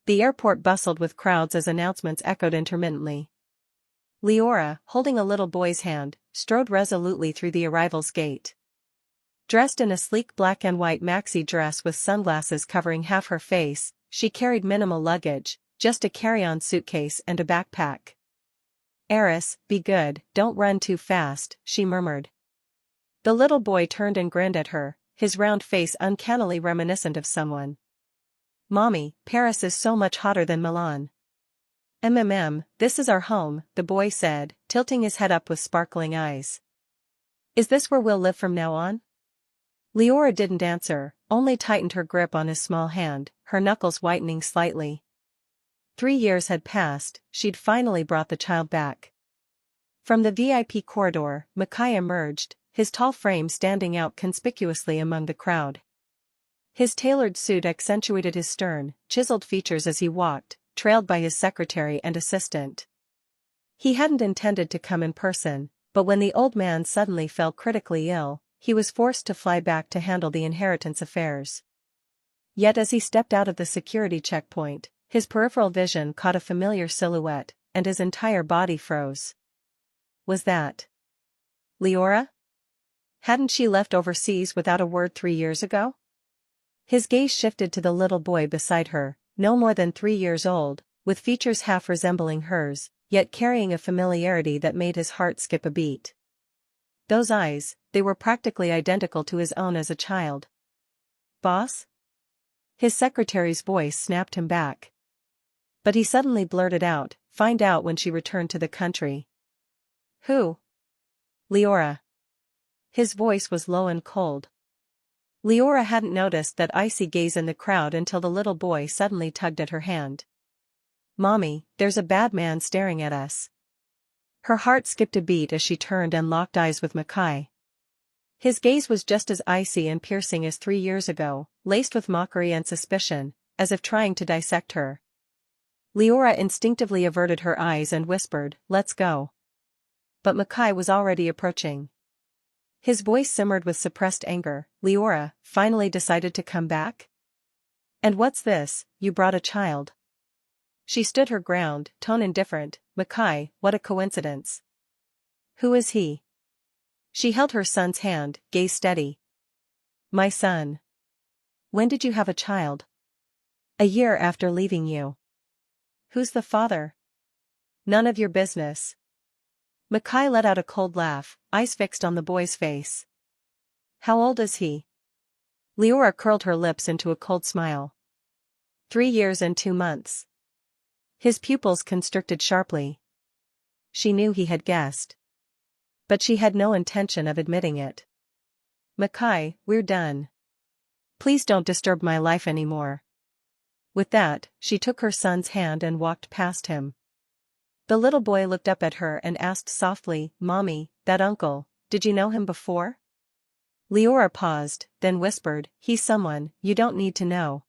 The airport bustled with crowds as announcements echoed intermittently. Leora, holding a little boy's hand, strode resolutely through the arrivals gate. Dressed in a sleek black and white maxi dress with sunglasses covering half her face, she carried minimal luggage, just a carry-on suitcase and a backpack. "Eris, be good, don't run too fast," she murmured. The little boy turned and grinned at her, his round face uncannily reminiscent of someone. "Mommy, Paris is so much hotter than Milan." This is our home," the boy said, tilting his head up with sparkling eyes. "Is this where we'll live from now on?" Leora didn't answer, only tightened her grip on his small hand, her knuckles whitening slightly. 3 years had passed, she'd finally brought the child back. From the VIP corridor, Mackay emerged, his tall frame standing out conspicuously among the crowd. His tailored suit accentuated his stern, chiseled features as he walked, trailed by his secretary and assistant. He hadn't intended to come in person, but when the old man suddenly fell critically ill, he was forced to fly back to handle the inheritance affairs. Yet as he stepped out of the security checkpoint, his peripheral vision caught a familiar silhouette, and his entire body froze. Was that Leora? Hadn't she left overseas without a word 3 years ago? His gaze shifted to the little boy beside her, no more than 3 years old, with features half resembling hers, yet carrying a familiarity that made his heart skip a beat. Those eyes, they were practically identical to his own as a child. "Boss?" His secretary's voice snapped him back. But he suddenly blurted out, "Find out when she returned to the country." "Who?" "Leora." His voice was low and cold. Leora hadn't noticed that icy gaze in the crowd until the little boy suddenly tugged at her hand. "Mommy, there's a bad man staring at us." Her heart skipped a beat as she turned and locked eyes with Mackay. His gaze was just as icy and piercing as 3 years ago, laced with mockery and suspicion, as if trying to dissect her. Leora instinctively averted her eyes and whispered, "Let's go." But Mackay was already approaching. His voice simmered with suppressed anger. "Leora, finally decided to come back? And what's this, you brought a child?" She stood her ground, tone indifferent. "Mackay, what a coincidence." "Who is he?" She held her son's hand, gaze steady. "My son." "When did you have a child?" "A year after leaving you." "Who's the father?" "None of your business." Mackay let out a cold laugh, eyes fixed on the boy's face. "How old is he?" Leora curled her lips into a cold smile. 3 years and 2 months. His pupils constricted sharply. She knew he had guessed. But she had no intention of admitting it. "Mackay, we're done. Please don't disturb my life anymore." With that, she took her son's hand and walked past him. The little boy looked up at her and asked softly, "Mommy, that uncle, did you know him before?" Leora paused, then whispered, "He's someone you don't need to know."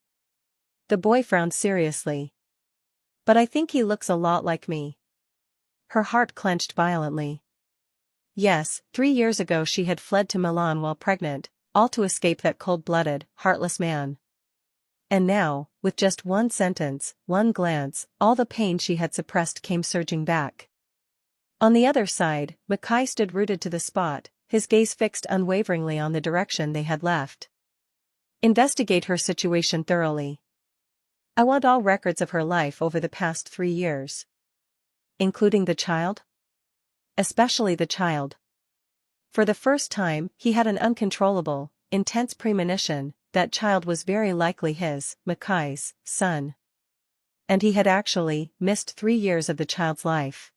The boy frowned seriously. "But I think he looks a lot like me." Her heart clenched violently. Yes, 3 years ago she had fled to Milan while pregnant, all to escape that cold-blooded, heartless man. And now, with just one sentence, one glance, all the pain she had suppressed came surging back. On the other side, Mackay stood rooted to the spot, his gaze fixed unwaveringly on the direction they had left. "Investigate her situation thoroughly. I want all records of her life over the past 3 years." "Including the child?" "Especially the child." For the first time, he had an uncontrollable, intense premonition. That child was very likely his, Mackay's, son. And he had actually missed 3 years of the child's life.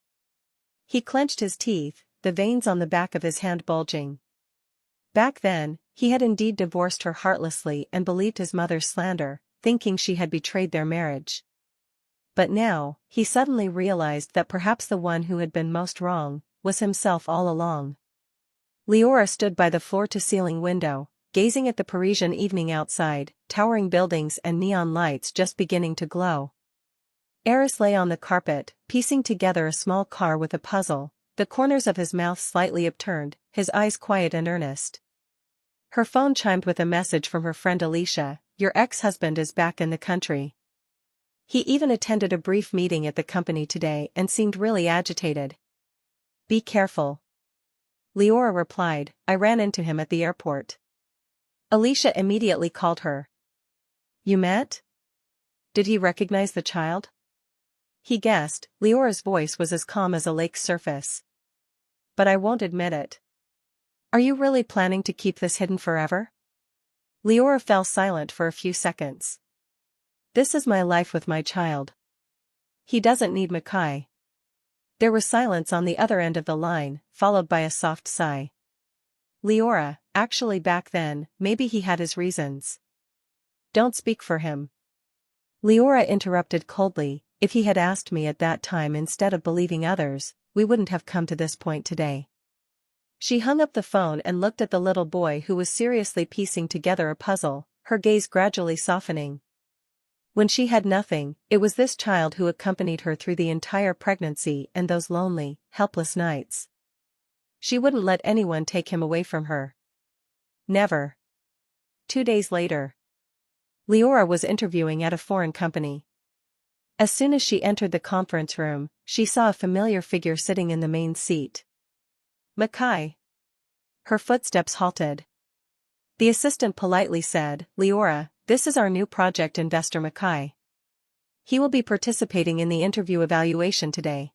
He clenched his teeth, the veins on the back of his hand bulging. Back then, he had indeed divorced her heartlessly and believed his mother's slander, thinking she had betrayed their marriage. But now, he suddenly realized that perhaps the one who had been most wrong was himself all along. Leora stood by the floor-to-ceiling window, gazing at the Parisian evening outside, towering buildings and neon lights just beginning to glow. Eris lay on the carpet, piecing together a small car with a puzzle, the corners of his mouth slightly upturned, his eyes quiet and earnest. Her phone chimed with a message from her friend Alicia, "Your ex-husband is back in the country." He even attended a brief meeting at the company today and seemed really agitated. Be careful. Leora replied, I ran into him at the airport. Alicia immediately called her. You met? Did he recognize the child? He guessed. Leora's voice was as calm as a lake's surface. But I won't admit it. Are you really planning to keep this hidden forever? Leora fell silent for a few seconds. This is my life with my child. He doesn't need Mackay. There was silence on the other end of the line, followed by a soft sigh. Leora, actually back then, maybe he had his reasons. Don't speak for him. Leora interrupted coldly, if he had asked me at that time instead of believing others, we wouldn't have come to this point today. She hung up the phone and looked at the little boy who was seriously piecing together a puzzle, her gaze gradually softening. When she had nothing, it was this child who accompanied her through the entire pregnancy and those lonely, helpless nights. She wouldn't let anyone take him away from her. Never. 2 days later. Leora was interviewing at a foreign company. As soon as she entered the conference room, she saw a familiar figure sitting in the main seat. Mackay. Her footsteps halted. The assistant politely said, Leora, this is our new project investor Mackay. He will be participating in the interview evaluation today.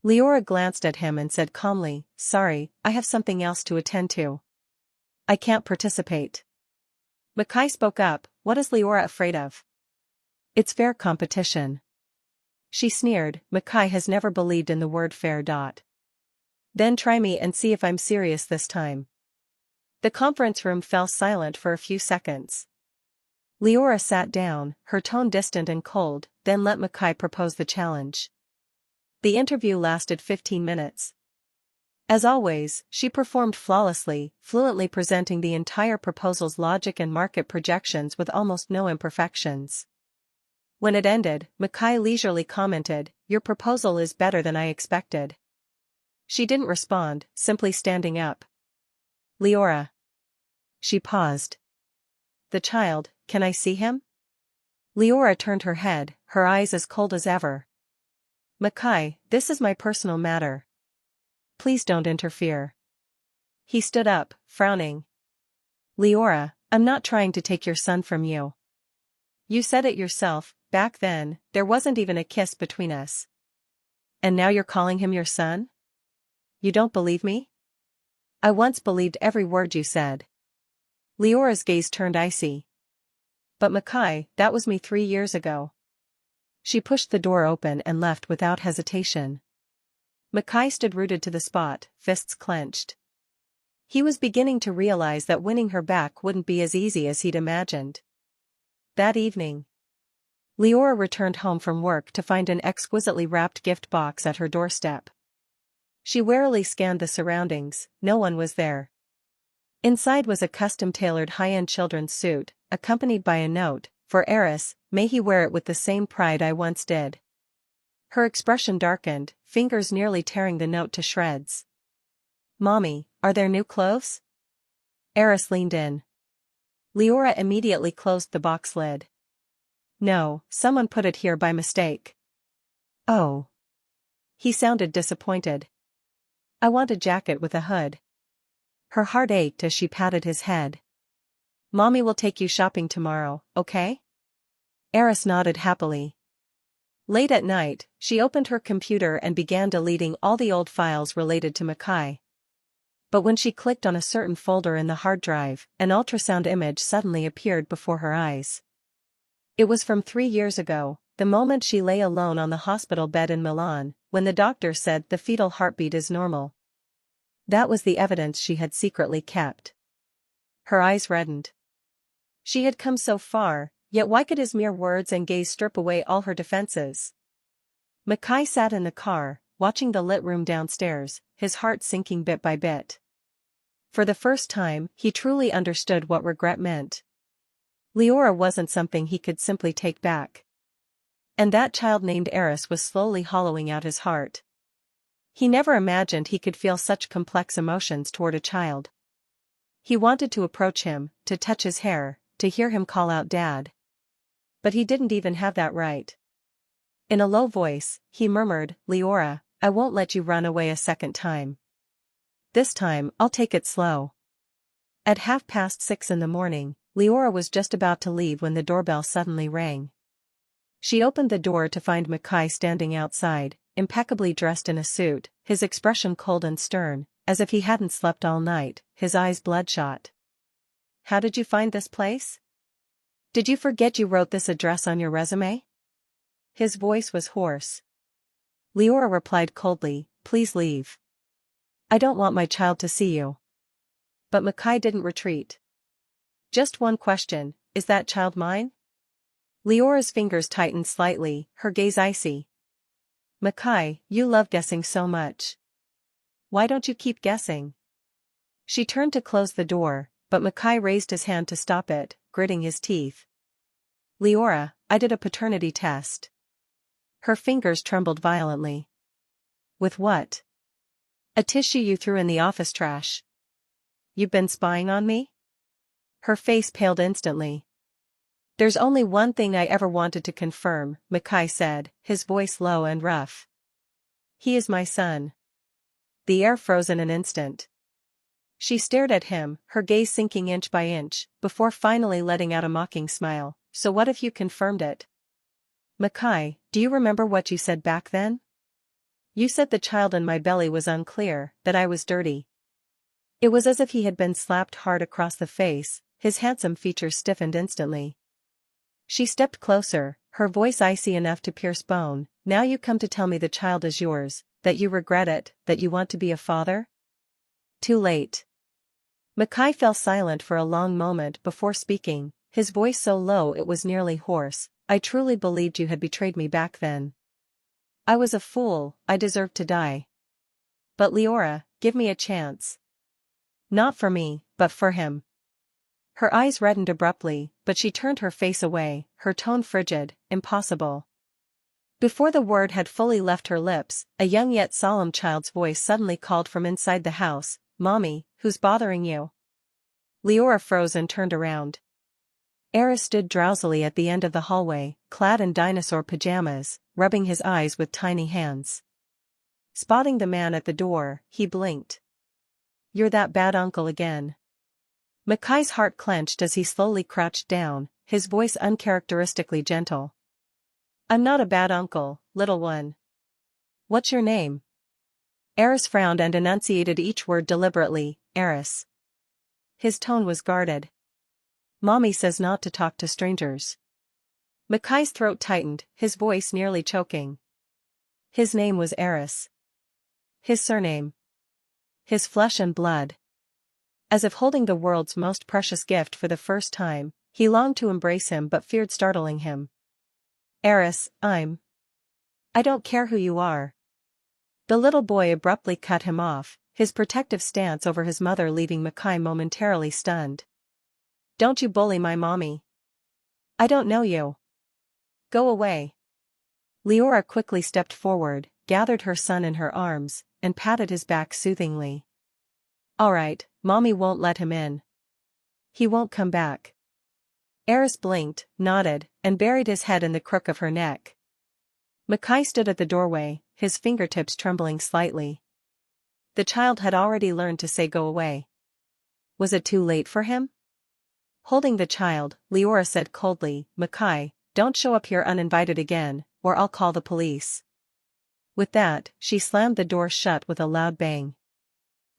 Leora glanced at him and said calmly, Sorry, I have something else to attend to. I can't participate. Mackay spoke up, What is Leora afraid of? It's fair competition. She sneered, Mackay has never believed in the word fair. Then try me and see if I'm serious this time. The conference room fell silent for a few seconds. Leora sat down, her tone distant and cold, then let Mackay propose the challenge. The interview lasted 15 minutes. As always, she performed flawlessly, fluently presenting the entire proposal's logic and market projections with almost no imperfections. When it ended, Mackay leisurely commented, Your proposal is better than I expected. She didn't respond, simply standing up. Leora. She paused. The child, can I see him? Leora turned her head, her eyes as cold as ever. Mackay, this is my personal matter. Please don't interfere. He stood up, frowning. Leora, I'm not trying to take your son from you. You said it yourself, back then, there wasn't even a kiss between us. And now you're calling him your son? You don't believe me? I once believed every word you said. Leora's gaze turned icy. But Mackay, that was me 3 years ago. She pushed the door open and left without hesitation. Mackay stood rooted to the spot, fists clenched. He was beginning to realize that winning her back wouldn't be as easy as he'd imagined. That evening, Leora returned home from work to find an exquisitely wrapped gift box at her doorstep. She warily scanned the surroundings, no one was there. Inside was a custom-tailored high-end children's suit, accompanied by a note, For Eris, may he wear it with the same pride I once did. Her expression darkened, fingers nearly tearing the note to shreds. Mommy, are there new clothes? Eris leaned in. Leora immediately closed the box lid. No, someone put it here by mistake. Oh. He sounded disappointed. I want a jacket with a hood. Her heart ached as she patted his head. Mommy will take you shopping tomorrow, okay? Eris nodded happily. Late at night, she opened her computer and began deleting all the old files related to Mackay. But when she clicked on a certain folder in the hard drive, an ultrasound image suddenly appeared before her eyes. It was from 3 years ago, the moment she lay alone on the hospital bed in Milan, when the doctor said the fetal heartbeat is normal. That was the evidence she had secretly kept. Her eyes reddened. She had come so far, yet why could his mere words and gaze strip away all her defenses? Mackay sat in the car, watching the lit room downstairs, his heart sinking bit by bit. For the first time, he truly understood what regret meant. Leora wasn't something he could simply take back. And that child named Eris was slowly hollowing out his heart. He never imagined he could feel such complex emotions toward a child. He wanted to approach him, to touch his hair, to hear him call out Dad. But he didn't even have that right. In a low voice, he murmured, Leora, I won't let you run away a second time. This time, I'll take it slow. At 6:30 in the morning, Leora was just about to leave when the doorbell suddenly rang. She opened the door to find Mackay standing outside, impeccably dressed in a suit, his expression cold and stern, as if he hadn't slept all night, his eyes bloodshot. How did you find this place? Did you forget you wrote this address on your resume? His voice was hoarse. Leora replied coldly, please leave. I don't want my child to see you. But Mackay didn't retreat. Just one question, is that child mine? Leora's fingers tightened slightly, her gaze icy. Mackay, you love guessing so much. Why don't you keep guessing? She turned to close the door, but Mackay raised his hand to stop it, gritting his teeth. Leora, I did a paternity test. Her fingers trembled violently. With what? A tissue you threw in the office trash. You've been spying on me? Her face paled instantly. There's only one thing I ever wanted to confirm, Mackay said, his voice low and rough. He is my son. The air froze in an instant. She stared at him, her gaze sinking inch by inch, before finally letting out a mocking smile. So what if you confirmed it? Mackay, do you remember what you said back then? You said the child in my belly was unclear, that I was dirty. It was as if he had been slapped hard across the face, his handsome features stiffened instantly. She stepped closer, her voice icy enough to pierce bone. Now you come to tell me the child is yours, that you regret it, that you want to be a father? Too late. Mackay fell silent for a long moment before speaking, his voice so low it was nearly hoarse. I truly believed you had betrayed me back then. I was a fool, I deserved to die. But Leora, give me a chance. Not for me, but for him. Her eyes reddened abruptly, but she turned her face away, her tone frigid, impossible. Before the word had fully left her lips, a young yet solemn child's voice suddenly called from inside the house, Mommy, who's bothering you? Leora froze and turned around. Eris stood drowsily at the end of the hallway, clad in dinosaur pajamas, rubbing his eyes with tiny hands. Spotting the man at the door, he blinked. You're that bad uncle again. Mackay's heart clenched as he slowly crouched down, his voice uncharacteristically gentle. I'm not a bad uncle, little one. What's your name? Eris frowned and enunciated each word deliberately, Eris. His tone was guarded. Mommy says not to talk to strangers. Mackay's throat tightened, his voice nearly choking. His name was Eris. His surname. His flesh and blood. As if holding the world's most precious gift for the first time, he longed to embrace him but feared startling him. Eris, I don't care who you are. The little boy abruptly cut him off, his protective stance over his mother leaving Mackay momentarily stunned. Don't you bully my mommy. I don't know you. Go away. Leora quickly stepped forward, gathered her son in her arms, and patted his back soothingly. All right, Mommy won't let him in. He won't come back. Eris blinked, nodded, and buried his head in the crook of her neck. Mackay stood at the doorway, his fingertips trembling slightly. The child had already learned to say go away. Was it too late for him? Holding the child, Leora said coldly, Mackay, don't show up here uninvited again, or I'll call the police. With that, she slammed the door shut with a loud bang.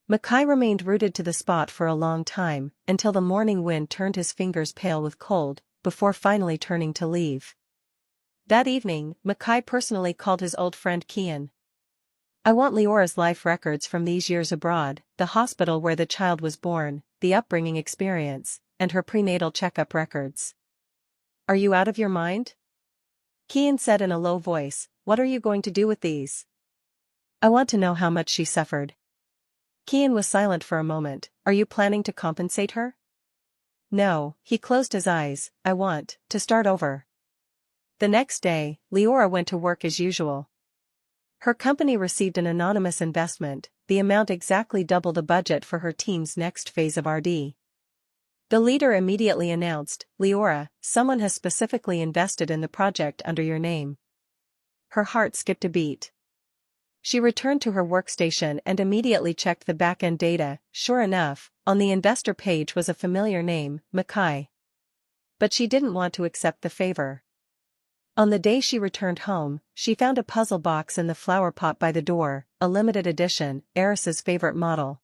Mackay remained rooted to the spot for a long time, until the morning wind turned his fingers pale with cold, before finally turning to leave. That evening, Mackay personally called his old friend Kian. I want Leora's life records from these years abroad, the hospital where the child was born, the upbringing experience, and her prenatal checkup records. Are you out of your mind? Kian said in a low voice, what are you going to do with these? I want to know how much she suffered. Kian was silent for a moment. Are you planning to compensate her? No, he closed his eyes. I want to start over. The next day, Leora went to work as usual. Her company received an anonymous investment, the amount exactly double the budget for her team's next phase of RD. The leader immediately announced, Leora, someone has specifically invested in the project under your name. her heart skipped a beat. She returned to her workstation and immediately checked the back-end data. Sure enough, on the investor page was a familiar name, Mackay. But she didn't want to accept the favor. On the day she returned home, she found a puzzle box in the flower pot by the door, a limited edition, Eris's favorite model.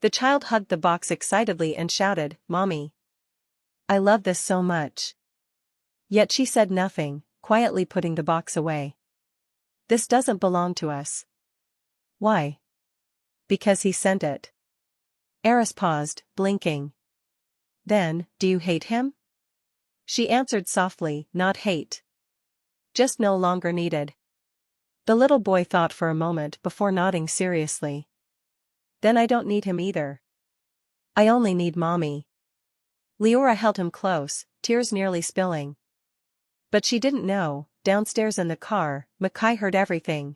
The child hugged the box excitedly and shouted, "Mommy! I love this so much." Yet she said nothing, quietly putting the box away. "This doesn't belong to us." "Why?" "Because he sent it." Eris paused, blinking. "Then, do you hate him?" She answered softly, "Not hate. Just no longer needed." The little boy thought for a moment before nodding seriously. "Then I don't need him either. I only need Mommy." Leora held him close, tears nearly spilling. But she didn't know, downstairs in the car, Mackay heard everything.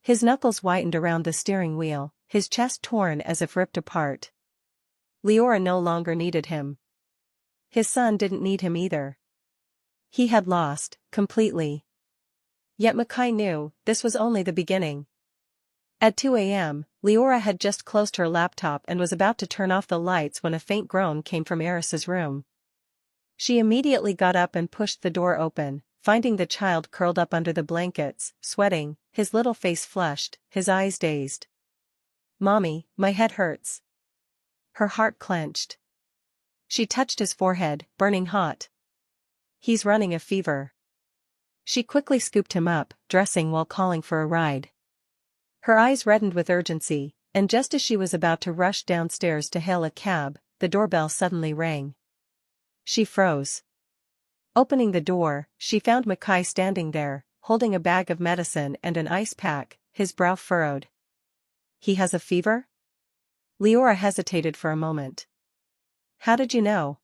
His knuckles whitened around the steering wheel, his chest torn as if ripped apart. Leora no longer needed him. His son didn't need him either. He had lost, completely. Yet Mackay knew, this was only the beginning. At 2 a.m., Leora had just closed her laptop and was about to turn off the lights when a faint groan came from Eris's room. She immediately got up and pushed the door open, finding the child curled up under the blankets, sweating, his little face flushed, his eyes dazed. "Mommy, my head hurts." Her heart clenched. She touched his forehead, burning hot. "He's running a fever." She quickly scooped him up, dressing while calling for a ride. Her eyes reddened with urgency, and just as she was about to rush downstairs to hail a cab, the doorbell suddenly rang. She froze. Opening the door, she found Mackay standing there, holding a bag of medicine and an ice pack, his brow furrowed. "He has a fever?" Leora hesitated for a moment. "How did you know?"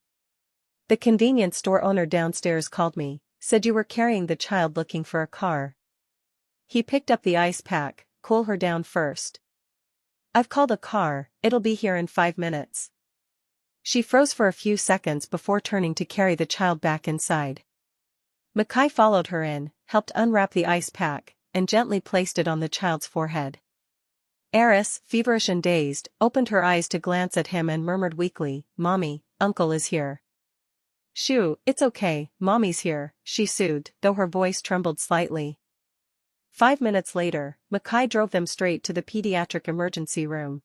"The convenience store owner downstairs called me, said you were carrying the child looking for a car." He picked up the ice pack. "Cool her down first." "I've called a car, it'll be here in 5 minutes." She froze for a few seconds before turning to carry the child back inside. Mackay followed her in, helped unwrap the ice pack, and gently placed it on the child's forehead. Eris, feverish and dazed, opened her eyes to glance at him and murmured weakly, "Mommy, Uncle is here." "Shoo, it's okay, Mommy's here," she soothed, though her voice trembled slightly. 5 minutes later, Mackay drove them straight to the pediatric emergency room.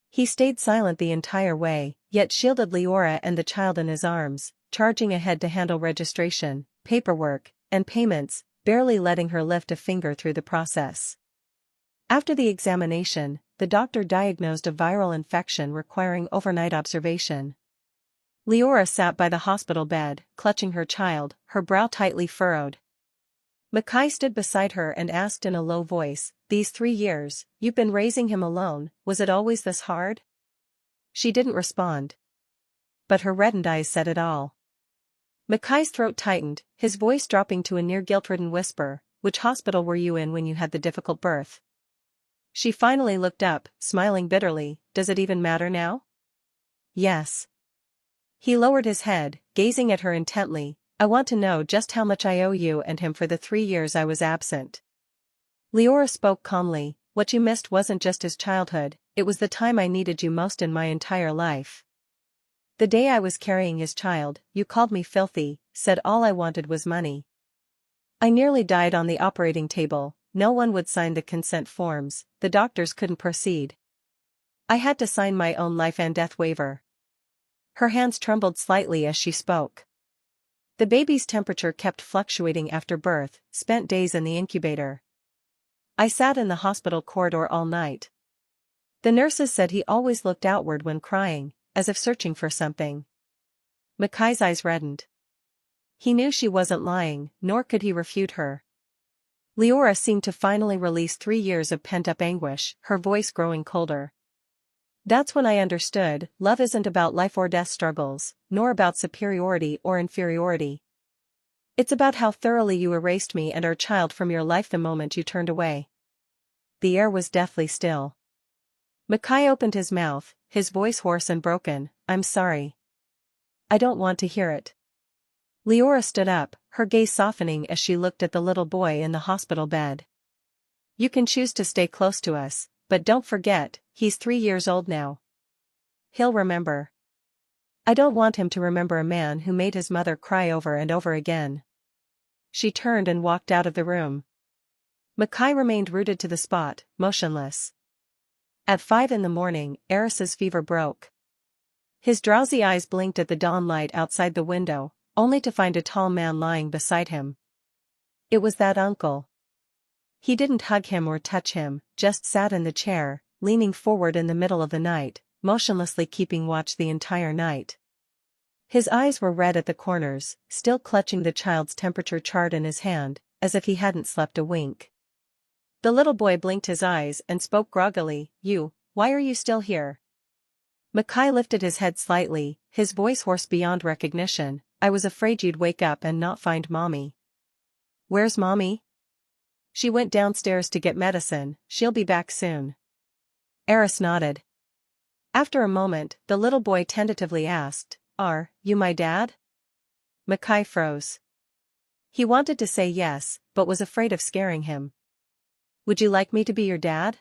He stayed silent the entire way, yet shielded Leora and the child in his arms, charging ahead to handle registration, paperwork, and payments, barely letting her lift a finger through the process. After the examination, the doctor diagnosed a viral infection requiring overnight observation. Leora sat by the hospital bed, clutching her child, her brow tightly furrowed. Mackay stood beside her and asked in a low voice, "These 3 years, you've been raising him alone, was it always this hard?" She didn't respond. But her reddened eyes said it all. Mackay's throat tightened, his voice dropping to a near guilt-ridden whisper, "Which hospital were you in when you had the difficult birth?" She finally looked up, smiling bitterly, "Does it even matter now?" "Yes." He lowered his head, gazing at her intently, "I want to know just how much I owe you and him for the 3 years I was absent." Leora spoke calmly, "What you missed wasn't just his childhood, it was the time I needed you most in my entire life. The day I was carrying his child, you called me filthy, said all I wanted was money. I nearly died on the operating table, no one would sign the consent forms, the doctors couldn't proceed. I had to sign my own life and death waiver." Her hands trembled slightly as she spoke. The baby's temperature kept fluctuating after birth, spent days in the incubator. "I sat in the hospital corridor all night. The nurses said he always looked outward when crying, as if searching for something." Mackay's eyes reddened. He knew she wasn't lying, nor could he refute her. Leora seemed to finally release 3 years of pent-up anguish, her voice growing colder. "That's when I understood, love isn't about life or death struggles, nor about superiority or inferiority. It's about how thoroughly you erased me and our child from your life the moment you turned away." The air was deathly still. Mackay opened his mouth, his voice hoarse and broken, "I'm sorry. I don't want to hear it." Leora stood up, her gaze softening as she looked at the little boy in the hospital bed. You can choose to stay close to us, but don't forget, he's 3 years old now. He'll remember. I don't want him to remember a man who made his mother cry over and over again. She turned and walked out of the room. Mackay remained rooted to the spot, motionless. At 5 in the morning, Eris's fever broke. His drowsy eyes blinked at the dawn light outside the window, only to find a tall man lying beside him. It was that uncle. He didn't hug him or touch him, just sat in the chair, leaning forward in the middle of the night, motionlessly keeping watch the entire night. His eyes were red at the corners, still clutching the child's temperature chart in his hand, as if he hadn't slept a wink. The little boy blinked his eyes and spoke groggily, why are you still here? Mackay lifted his head slightly, his voice hoarse beyond recognition. I was afraid you'd wake up and not find Mommy. Where's Mommy? She went downstairs to get medicine, she'll be back soon. Eris nodded. After a moment, the little boy tentatively asked, Are you my dad? Mackay froze. He wanted to say yes, but was afraid of scaring him. Would you like me to be your dad?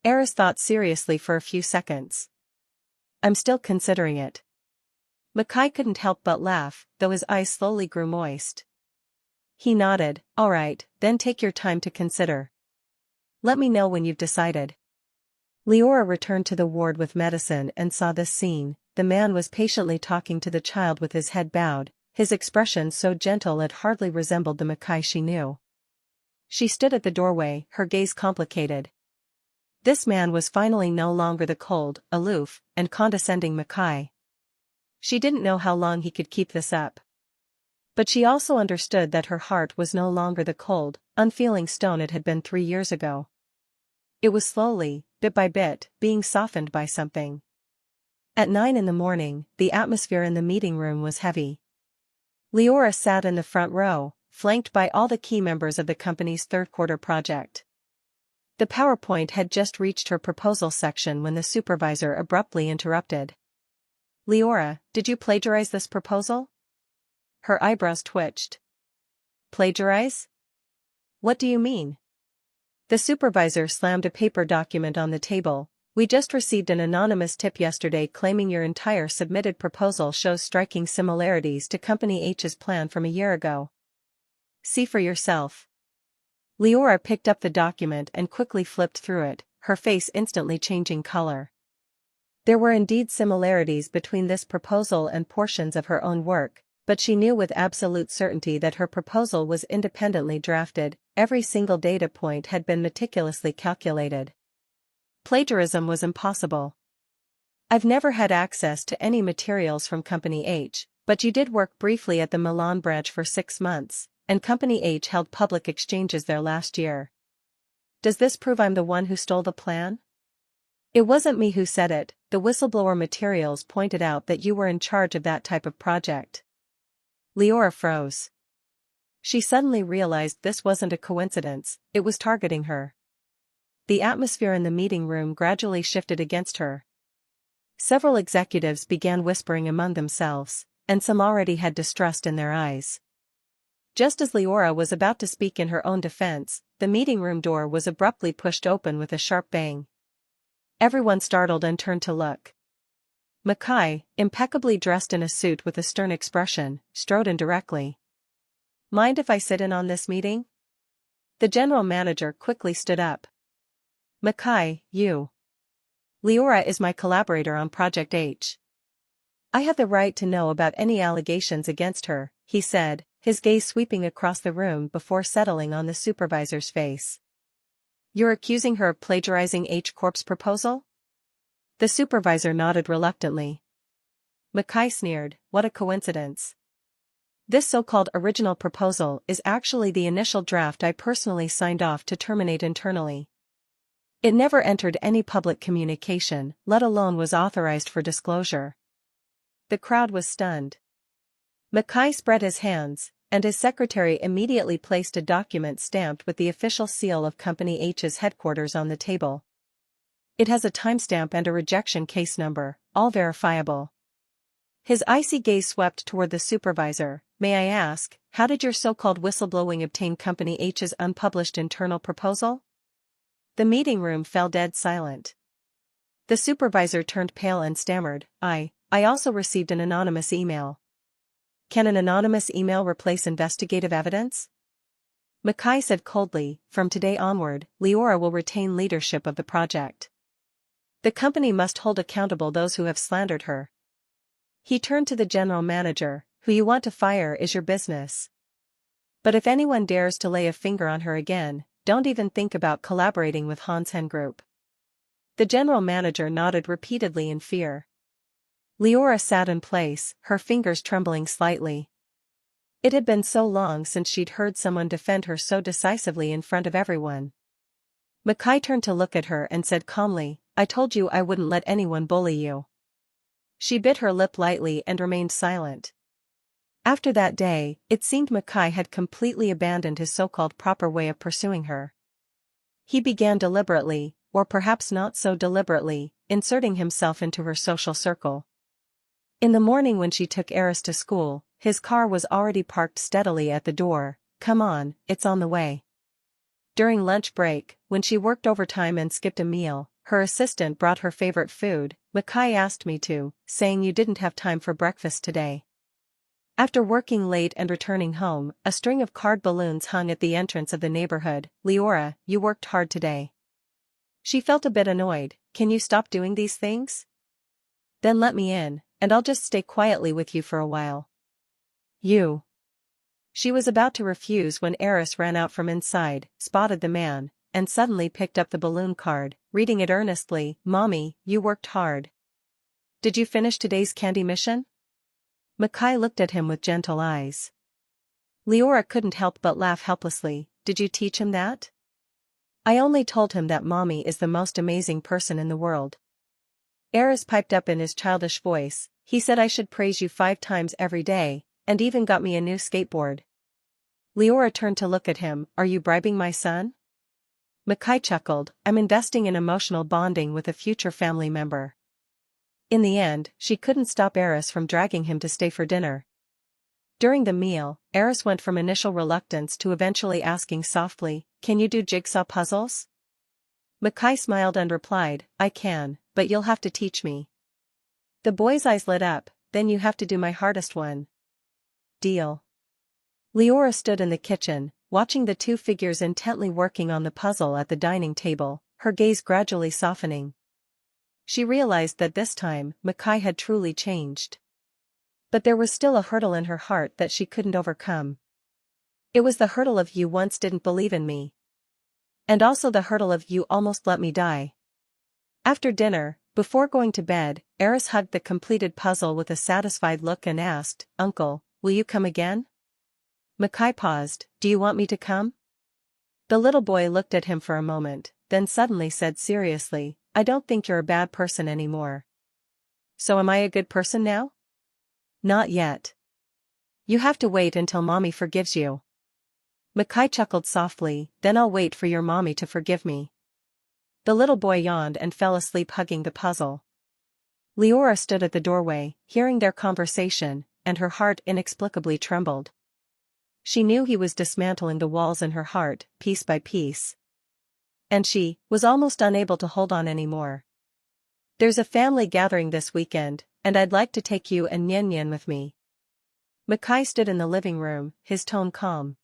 Eris thought seriously for a few seconds. I'm still considering it. Mackay couldn't help but laugh, though his eyes slowly grew moist. He nodded, all right, then take your time to consider. Let me know when you've decided. Leora returned to the ward with medicine and saw this scene. The man was patiently talking to the child with his head bowed, his expression so gentle it hardly resembled the Mackay she knew. She stood at the doorway, her gaze complicated. This man was finally no longer the cold, aloof, and condescending Mackay. She didn't know how long he could keep this up. But she also understood that her heart was no longer the cold, unfeeling stone it had been 3 years ago. It was slowly, bit by bit, being softened by something. At 9 in the morning, the atmosphere in the meeting room was heavy. Leora sat in the front row, flanked by all the key members of the company's third-quarter project. The PowerPoint had just reached her proposal section when the supervisor abruptly interrupted. Leora, did you plagiarize this proposal? Her eyebrows twitched. Plagiarize? What do you mean? The supervisor slammed a paper document on the table. We just received an anonymous tip yesterday claiming your entire submitted proposal shows striking similarities to Company H's plan from a year ago. See for yourself. Leora picked up the document and quickly flipped through it, her face instantly changing color. There were indeed similarities between this proposal and portions of her own work, but she knew with absolute certainty that her proposal was independently drafted. Every single data point had been meticulously calculated. Plagiarism was impossible. I've never had access to any materials from Company H, but you did work briefly at the Milan branch for 6 months, and Company H held public exchanges there last year. Does this prove I'm the one who stole the plan? It wasn't me who said it, the whistleblower materials pointed out that you were in charge of that type of project. Leora froze. She suddenly realized this wasn't a coincidence, it was targeting her. The atmosphere in the meeting room gradually shifted against her. Several executives began whispering among themselves, and some already had distrust in their eyes. Just as Leora was about to speak in her own defense, the meeting room door was abruptly pushed open with a sharp bang. Everyone startled and turned to look. Mackay, impeccably dressed in a suit with a stern expression, strode in directly. Mind if I sit in on this meeting? The general manager quickly stood up. Mackay, you. Leora is my collaborator on Project H. I have the right to know about any allegations against her, he said, his gaze sweeping across the room before settling on the supervisor's face. You're accusing her of plagiarizing H Corp's proposal? The supervisor nodded reluctantly. Mackay sneered, what a coincidence. This so-called original proposal is actually the initial draft I personally signed off to terminate internally. It never entered any public communication, let alone was authorized for disclosure. The crowd was stunned. Mackay spread his hands, and his secretary immediately placed a document stamped with the official seal of Company H's headquarters on the table. It has a timestamp and a rejection case number, all verifiable. His icy gaze swept toward the supervisor. May I ask, how did your so-called whistleblowing obtain Company H's unpublished internal proposal? The meeting room fell dead silent. The supervisor turned pale and stammered, I also received an anonymous email. Can an anonymous email replace investigative evidence? Mackay said coldly, from today onward, Leora will retain leadership of the project. The company must hold accountable those who have slandered her. He turned to the general manager, who you want to fire is your business. But if anyone dares to lay a finger on her again, don't even think about collaborating with Hansen Group. The general manager nodded repeatedly in fear. Leora sat in place, her fingers trembling slightly. It had been so long since she'd heard someone defend her so decisively in front of everyone. Mackay turned to look at her and said calmly, I told you I wouldn't let anyone bully you. She bit her lip lightly and remained silent. After that day, it seemed Mackay had completely abandoned his so-called proper way of pursuing her. He began deliberately, or perhaps not so deliberately, inserting himself into her social circle. In the morning when she took Eris to school, his car was already parked steadily at the door. Come on, it's on the way. During lunch break, when she worked overtime and skipped a meal, her assistant brought her favorite food. Mackay asked me to, saying you didn't have time for breakfast today. After working late and returning home, a string of card balloons hung at the entrance of the neighborhood. Leora, you worked hard today. She felt a bit annoyed. Can you stop doing these things? Then let me in, and I'll just stay quietly with you for a while. You. She was about to refuse when Eris ran out from inside, spotted the man, and suddenly picked up the balloon card, reading it earnestly. Mommy, you worked hard. Did you finish today's candy mission? Mackay looked at him with gentle eyes. Leora couldn't help but laugh helplessly. Did you teach him that? I only told him that Mommy is the most amazing person in the world. Eris piped up in his childish voice. He said I should praise you 5 times every day, and even got me a new skateboard. Leora turned to look at him. Are you bribing my son? Mackay chuckled. I'm investing in emotional bonding with a future family member. In the end, she couldn't stop Eris from dragging him to stay for dinner. During the meal, Eris went from initial reluctance to eventually asking softly, can you do jigsaw puzzles? Mackay smiled and replied, I can, but you'll have to teach me. The boy's eyes lit up. Then you have to do my hardest one. Deal. Leora stood in the kitchen, watching the 2 figures intently working on the puzzle at the dining table, her gaze gradually softening. She realized that this time, Mackay had truly changed. But there was still a hurdle in her heart that she couldn't overcome. It was the hurdle of you once didn't believe in me. And also the hurdle of you almost let me die. After dinner, before going to bed, Eris hugged the completed puzzle with a satisfied look and asked, Uncle, will you come again? Mackay paused. Do you want me to come? The little boy looked at him for a moment, then suddenly said seriously, I don't think you're a bad person anymore. So am I a good person now? Not yet. You have to wait until Mommy forgives you. Mackay chuckled softly, then I'll wait for your mommy to forgive me. The little boy yawned and fell asleep hugging the puzzle. Leora stood at the doorway, hearing their conversation, and her heart inexplicably trembled. She knew he was dismantling the walls in her heart, piece by piece. And she was almost unable to hold on anymore. There's a family gathering this weekend, and I'd like to take you and Nyen Nyen with me. Mackay stood in the living room, his tone calm.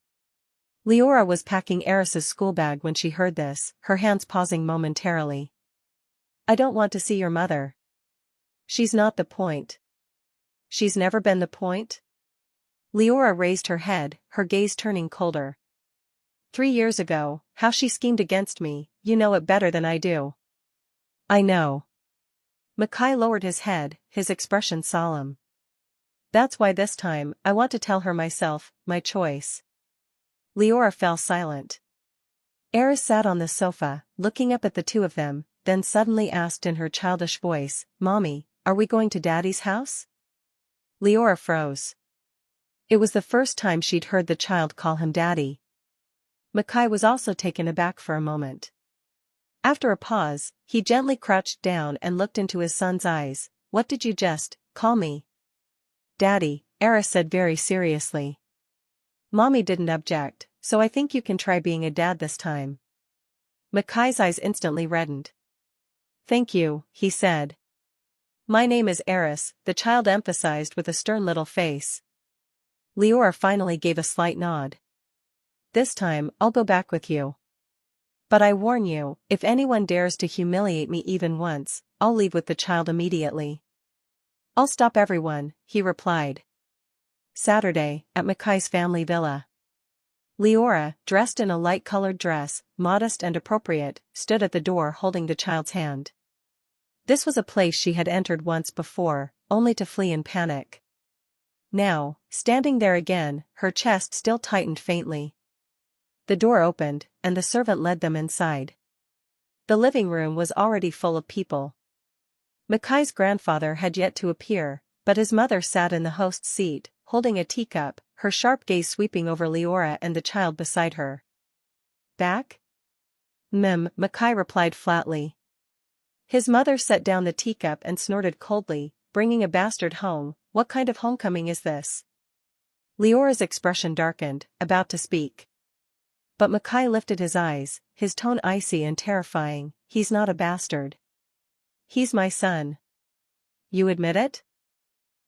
Leora was packing Eris's school bag when she heard this, her hands pausing momentarily. I don't want to see your mother. She's not the point. She's never been the point? Leora raised her head, her gaze turning colder. 3 years ago, how she schemed against me, you know it better than I do. I know. Mackay lowered his head, his expression solemn. That's why this time, I want to tell her myself, my choice. Leora fell silent. Eris sat on the sofa, looking up at the 2 of them, then suddenly asked in her childish voice, Mommy, are we going to Daddy's house? Leora froze. It was the first time she'd heard the child call him Daddy. Mackay was also taken aback for a moment. After a pause, he gently crouched down and looked into his son's eyes. What did you just call me? Daddy, Eris said very seriously. Mommy didn't object, so I think you can try being a dad this time. Makai's eyes instantly reddened. Thank you, he said. My name is Eris, the child emphasized with a stern little face. Leora finally gave a slight nod. This time, I'll go back with you. But I warn you, if anyone dares to humiliate me even once, I'll leave with the child immediately. I'll stop everyone, he replied. Saturday, at Makai's family villa. Leora, dressed in a light-colored dress, modest and appropriate, stood at the door holding the child's hand. This was a place she had entered once before, only to flee in panic. Now, standing there again, her chest still tightened faintly. The door opened, and the servant led them inside. The living room was already full of people. Makai's grandfather had yet to appear, but his mother sat in the host's seat, holding a teacup, her sharp gaze sweeping over Leora and the child beside her. Back? Makai replied flatly. His mother set down the teacup and snorted coldly, bringing a bastard home. What kind of homecoming is this? Leora's expression darkened, about to speak. But Makai lifted his eyes, his tone icy and terrifying. He's not a bastard. He's my son. You admit it?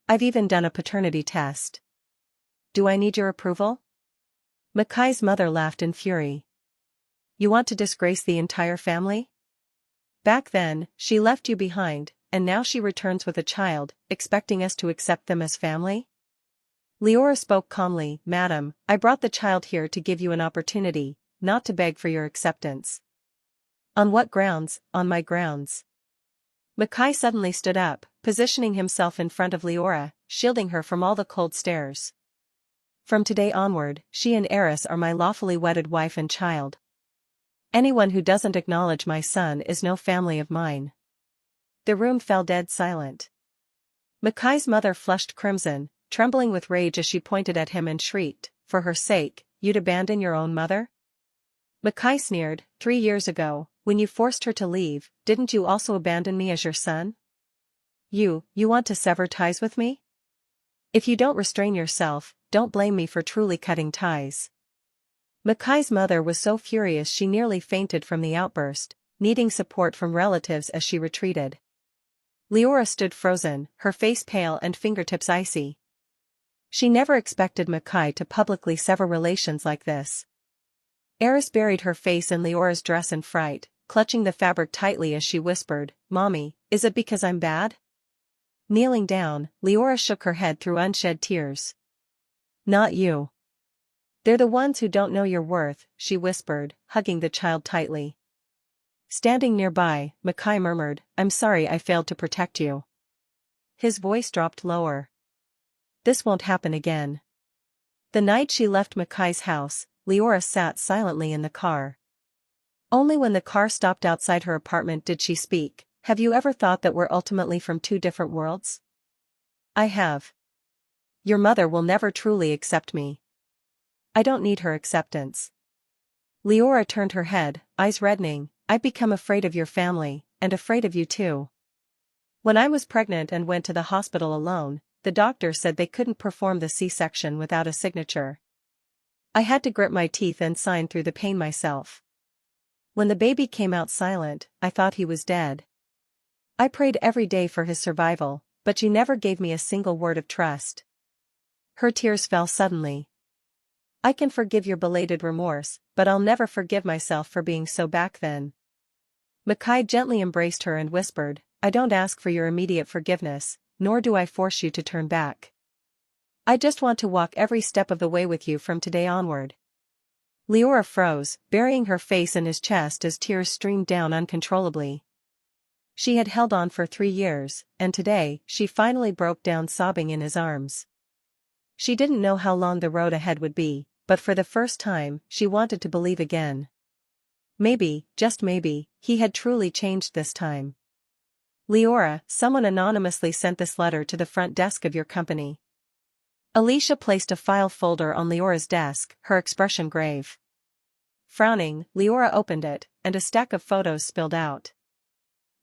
I've even done a paternity test. Do I need your approval? Makai's mother laughed in fury. You want to disgrace the entire family? Back then, she left you behind, and now she returns with a child, expecting us to accept them as family? Leora spoke calmly. Madam, I brought the child here to give you an opportunity, not to beg for your acceptance. On what grounds? On my grounds. Makai suddenly stood up, positioning himself in front of Leora, shielding her from all the cold stares. From today onward, she and Eris are my lawfully wedded wife and child. Anyone who doesn't acknowledge my son is no family of mine. The room fell dead silent. Makai's mother flushed crimson, trembling with rage as she pointed at him and shrieked, For her sake, you'd abandon your own mother? Makai sneered, 3 years ago, when you forced her to leave, didn't you also abandon me as your son? You want to sever ties with me? If you don't restrain yourself, don't blame me for truly cutting ties. Makai's mother was so furious she nearly fainted from the outburst, needing support from relatives as she retreated. Leora stood frozen, her face pale and fingertips icy. She never expected Makai to publicly sever relations like this. Eris buried her face in Leora's dress in fright, clutching the fabric tightly as she whispered, Mommy, is it because I'm bad? Kneeling down, Leora shook her head through unshed tears. Not you. They're the ones who don't know your worth, she whispered, hugging the child tightly. Standing nearby, Makai murmured, I'm sorry I failed to protect you. His voice dropped lower. This won't happen again. The night she left Makai's house, Leora sat silently in the car. Only when the car stopped outside her apartment did she speak. Have you ever thought that we're ultimately from 2 different worlds? I have. Your mother will never truly accept me. I don't need her acceptance. Leora turned her head, eyes reddening. I've become afraid of your family, and afraid of you too. When I was pregnant and went to the hospital alone, the doctor said they couldn't perform the C-section without a signature. I had to grit my teeth and sign through the pain myself. When the baby came out silent, I thought he was dead. I prayed every day for his survival, but you never gave me a single word of trust. Her tears fell suddenly. I can forgive your belated remorse, but I'll never forgive myself for being so back then. Makai gently embraced her and whispered, I don't ask for your immediate forgiveness, nor do I force you to turn back. I just want to walk every step of the way with you from today onward. Leora froze, burying her face in his chest as tears streamed down uncontrollably. She had held on for 3 years, and today, she finally broke down sobbing in his arms. She didn't know how long the road ahead would be, but for the first time, she wanted to believe again. Maybe, just maybe, he had truly changed this time. Leora, someone anonymously sent this letter to the front desk of your company. Alicia placed a file folder on Leora's desk, her expression grave. Frowning, Leora opened it, and a stack of photos spilled out.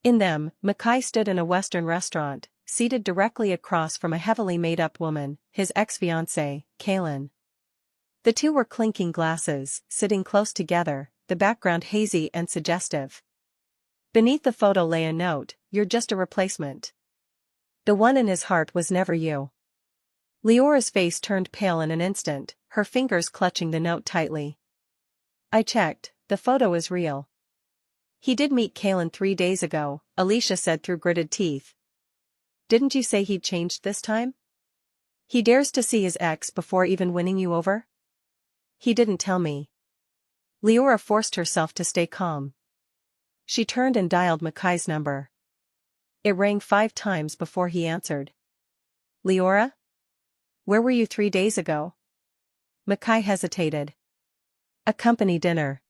In them, Mackay stood in a Western restaurant, seated directly across from a heavily made-up woman, his ex-fiancée, Kaylin. The two were clinking glasses, sitting close together, the background hazy and suggestive. Beneath the photo lay a note, "You're just a replacement." The one in his heart was never you. Leora's face turned pale in an instant, her fingers clutching the note tightly. "I checked, the photo is real." "He did meet Kaylin 3 days ago," Alicia said through gritted teeth. "Didn't you say he'd changed this time? He dares to see his ex before even winning you over?" "He didn't tell me." Leora forced herself to stay calm. She turned and dialed Mackay's number. It rang 5 times before he answered. "Leora? Where were you 3 days ago?" Mackay hesitated. "A company dinner.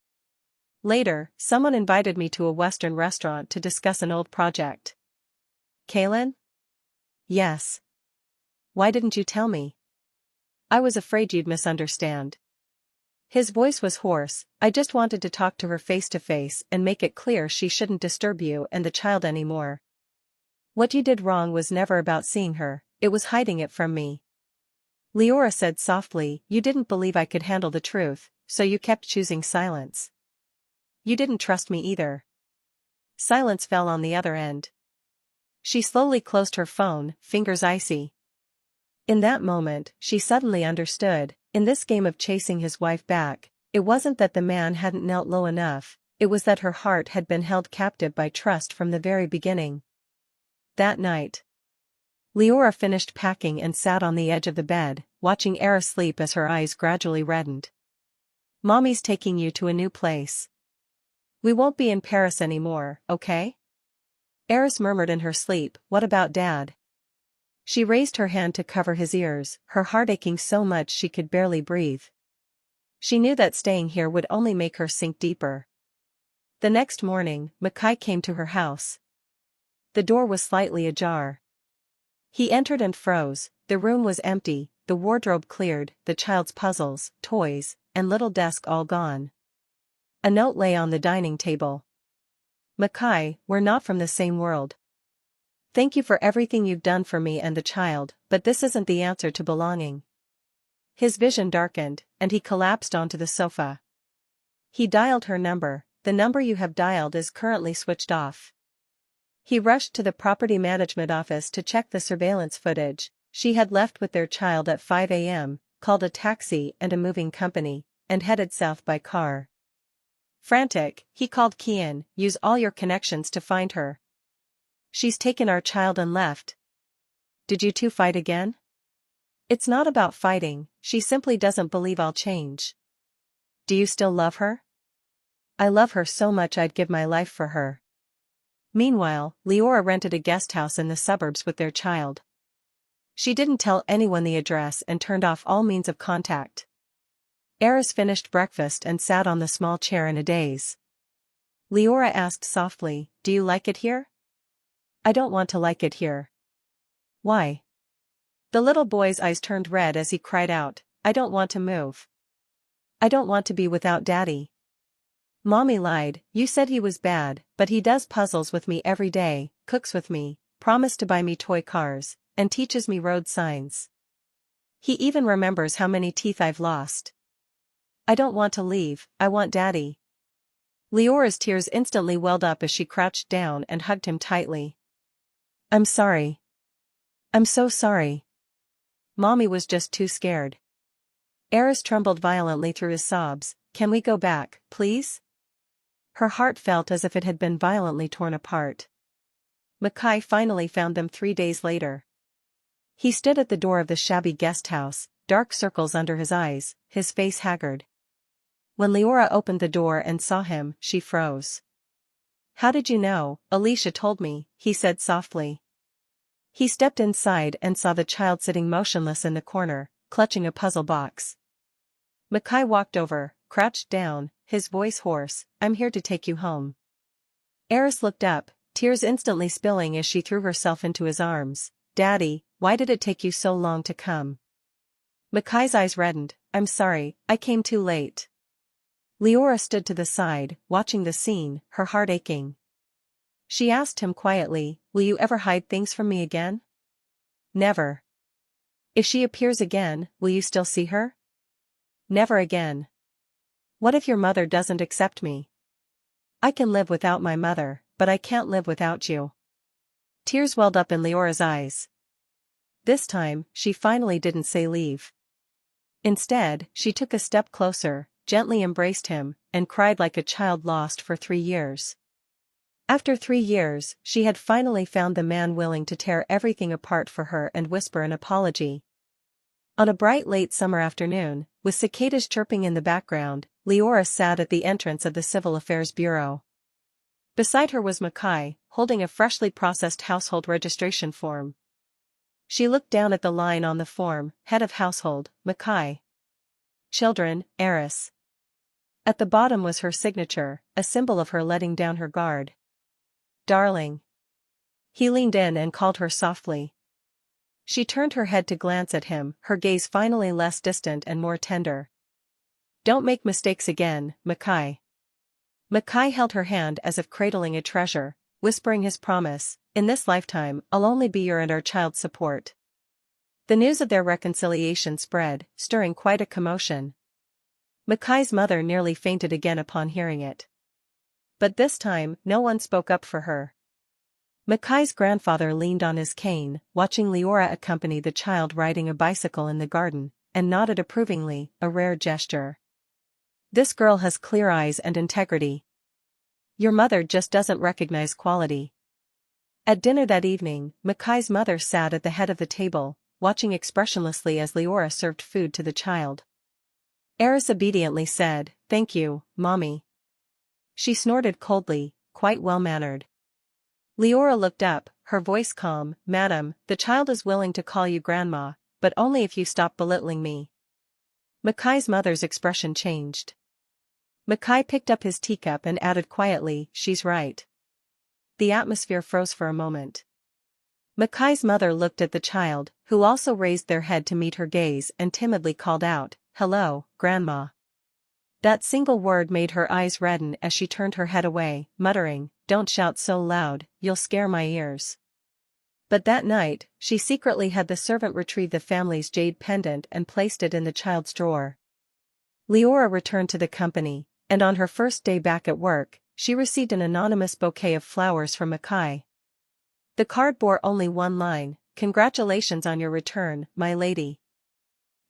Later, someone invited me to a Western restaurant to discuss an old project." "Kaylin?" "Yes. Why didn't you tell me?" "I was afraid you'd misunderstand." His voice was hoarse. "I just wanted to talk to her face to face and make it clear she shouldn't disturb you and the child anymore. What you did wrong was never about seeing her, it was hiding it from me." Leora said softly, "You didn't believe I could handle the truth, so you kept choosing silence. You didn't trust me either." Silence fell on the other end. She slowly closed her phone, fingers icy. In that moment, she suddenly understood, in this game of chasing his wife back, it wasn't that the man hadn't knelt low enough, it was that her heart had been held captive by trust from the very beginning. That night, Leora finished packing and sat on the edge of the bed, watching Era sleep as her eyes gradually reddened. "Mommy's taking you to a new place. We won't be in Paris anymore, okay?" Eris murmured in her sleep, "What about Dad?" She raised her hand to cover his ears, her heart aching so much she could barely breathe. She knew that staying here would only make her sink deeper. The next morning, Mackay came to her house. The door was slightly ajar. He entered and froze. The room was empty, the wardrobe cleared, the child's puzzles, toys, and little desk all gone. A note lay on the dining table. "Mackay, we're not from the same world. Thank you for everything you've done for me and the child, but this isn't the answer to belonging." His vision darkened, and he collapsed onto the sofa. He dialed her number. "The number you have dialed is currently switched off." He rushed to the property management office to check the surveillance footage. She had left with their child at 5 a.m., called a taxi and a moving company, and headed south by car. Frantic, he called Kian, "Use all your connections to find her. She's taken our child and left." "Did you two fight again?" "It's not about fighting, she simply doesn't believe I'll change." "Do you still love her?" "I love her so much I'd give my life for her." Meanwhile, Leora rented a guest house in the suburbs with their child. She didn't tell anyone the address and turned off all means of contact. Eris finished breakfast and sat on the small chair in a daze. Leora asked softly, "Do you like it here?" "I don't want to like it here." "Why?" The little boy's eyes turned red as he cried out, "I don't want to move. I don't want to be without Daddy." "Mommy lied, you said he was bad, but he does puzzles with me every day, cooks with me, promised to buy me toy cars, and teaches me road signs. He even remembers how many teeth I've lost. I don't want to leave, I want Daddy." Leora's tears instantly welled up as she crouched down and hugged him tightly. "I'm sorry. I'm so sorry. Mommy was just too scared." Eris trembled violently through his sobs. "Can we go back, please?" Her heart felt as if it had been violently torn apart. Mackay finally found them 3 days later. He stood at the door of the shabby guest house, dark circles under his eyes, his face haggard. When Leora opened the door and saw him, she froze. "How did you know?" "Alicia told me," he said softly. He stepped inside and saw the child sitting motionless in the corner, clutching a puzzle box. Mackay walked over, crouched down, his voice hoarse, "I'm here to take you home." Eris looked up, tears instantly spilling as she threw herself into his arms. "Daddy, why did it take you so long to come?" Mackay's eyes reddened. "I'm sorry, I came too late." Leora stood to the side, watching the scene, her heart aching. She asked him quietly, will you ever hide things from me again? Never. If she appears again, will you still see her? Never again. What if your mother doesn't accept me? I can live without my mother, but I can't live without you. Tears welled up in Leora's eyes. This time, she finally didn't say leave. Instead, she took a step closer, gently embraced him, and cried like a child lost for 3 years. After 3 years, she had finally found the man willing to tear everything apart for her and whisper an apology. On a bright late summer afternoon, with cicadas chirping in the background, Leora sat at the entrance of the Civil Affairs Bureau. Beside her was Mackay, holding a freshly processed household registration form. She looked down at the line on the form, head of household, Mackay. Children, heiress. At the bottom was her signature, a symbol of her letting down her guard. Darling. He leaned in and called her softly. She turned her head to glance at him, her gaze finally less distant and more tender. Don't make mistakes again, Mackay. Mackay held her hand as if cradling a treasure, whispering his promise, in this lifetime I'll only be your and our child's support. The news of their reconciliation spread, stirring quite a commotion. Mackay's mother nearly fainted again upon hearing it. But this time, no one spoke up for her. Mackay's grandfather leaned on his cane, watching Leora accompany the child riding a bicycle in the garden, and nodded approvingly, a rare gesture. This girl has clear eyes and integrity. Your mother just doesn't recognize quality. At dinner that evening, Mackay's mother sat at the head of the table, watching expressionlessly as Leora served food to the child. Eris obediently said, "Thank you, Mommy." She snorted coldly, quite well-mannered. Leora looked up, her voice calm, "Madam, the child is willing to call you Grandma, but only if you stop belittling me." Mackay's mother's expression changed. Mackay picked up his teacup and added quietly, "She's right." The atmosphere froze for a moment. Mackay's mother looked at the child, who also raised their head to meet her gaze and timidly called out, "Hello, Grandma." That single word made her eyes redden as she turned her head away, muttering, "Don't shout so loud, you'll scare my ears." But that night, she secretly had the servant retrieve the family's jade pendant and placed it in the child's drawer. Leora returned to the company, and on her first day back at work, she received an anonymous bouquet of flowers from Mackay. The card bore only one line, "Congratulations on your return, my lady."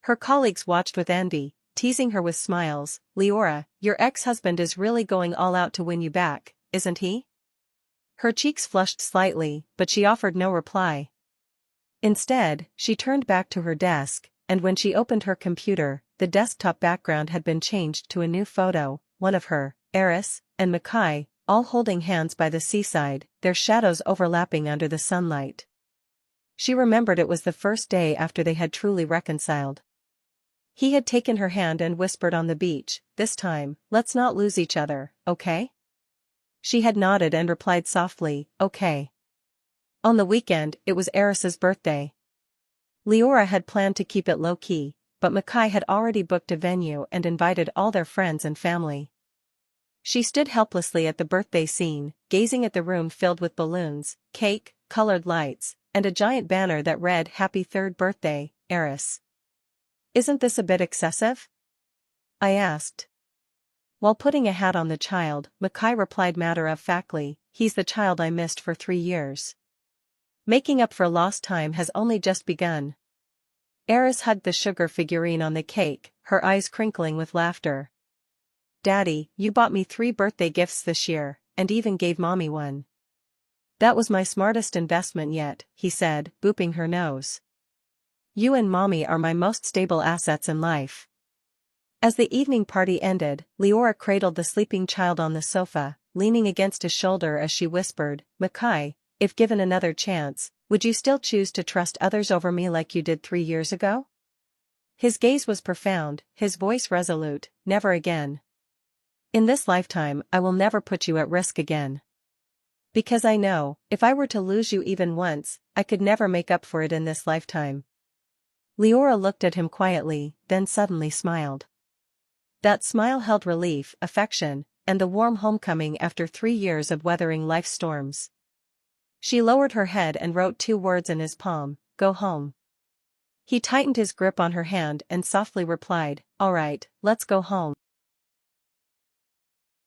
Her colleagues watched with envy, teasing her with smiles. "Leora, your ex-husband is really going all out to win you back, isn't he?" Her cheeks flushed slightly, but she offered no reply. Instead, she turned back to her desk, and when she opened her computer, the desktop background had been changed to a new photo, one of her, Eris, and Mackay, all holding hands by the seaside, their shadows overlapping under the sunlight. She remembered it was the first day after they had truly reconciled. He had taken her hand and whispered on the beach, "This time, let's not lose each other, okay?" She had nodded and replied softly, "Okay." On the weekend, it was Eris's birthday. Leora had planned to keep it low-key, but Mackay had already booked a venue and invited all their friends and family. She stood helplessly at the birthday scene, gazing at the room filled with balloons, cake, colored lights, and a giant banner that read, "Happy 3rd birthday, Eris." "Isn't this a bit excessive?" I asked. While putting a hat on the child, Mackay replied matter-of-factly, "He's the child I missed for 3 years. Making up for lost time has only just begun." Eris hugged the sugar figurine on the cake, her eyes crinkling with laughter. "Daddy, you bought me 3 birthday gifts this year, and even gave Mommy one." "That was my smartest investment yet," he said, booping her nose. "You and Mommy are my most stable assets in life." As the evening party ended, Leora cradled the sleeping child on the sofa, leaning against his shoulder as she whispered, "Mackay, if given another chance, would you still choose to trust others over me like you did 3 years ago?" His gaze was profound, his voice resolute, "Never again. In this lifetime I will never put you at risk again. Because I know, if I were to lose you even once, I could never make up for it in this lifetime." Leora looked at him quietly, then suddenly smiled. That smile held relief, affection, and the warm homecoming after 3 years of weathering life's storms. She lowered her head and wrote 2 words in his palm, "Go home." He tightened his grip on her hand and softly replied, "All right, let's go home."